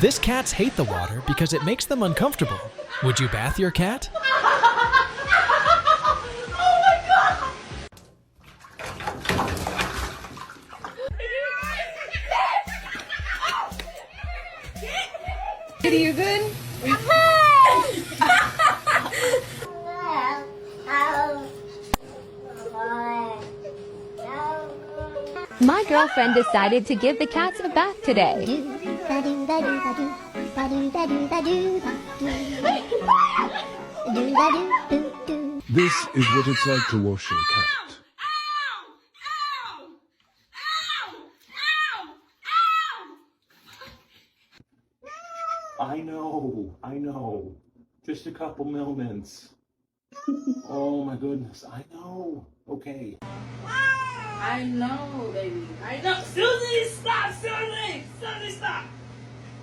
This cats hate the water because it makes them uncomfortable. Would you bath your cat? Are you good? My girlfriend decided to give the cats a bath today. This is what it's like to wash a cat. I know. Just a couple moments. Oh my goodness, I know. Okay. I know, baby. I know. Susie, stop! Susie, stop!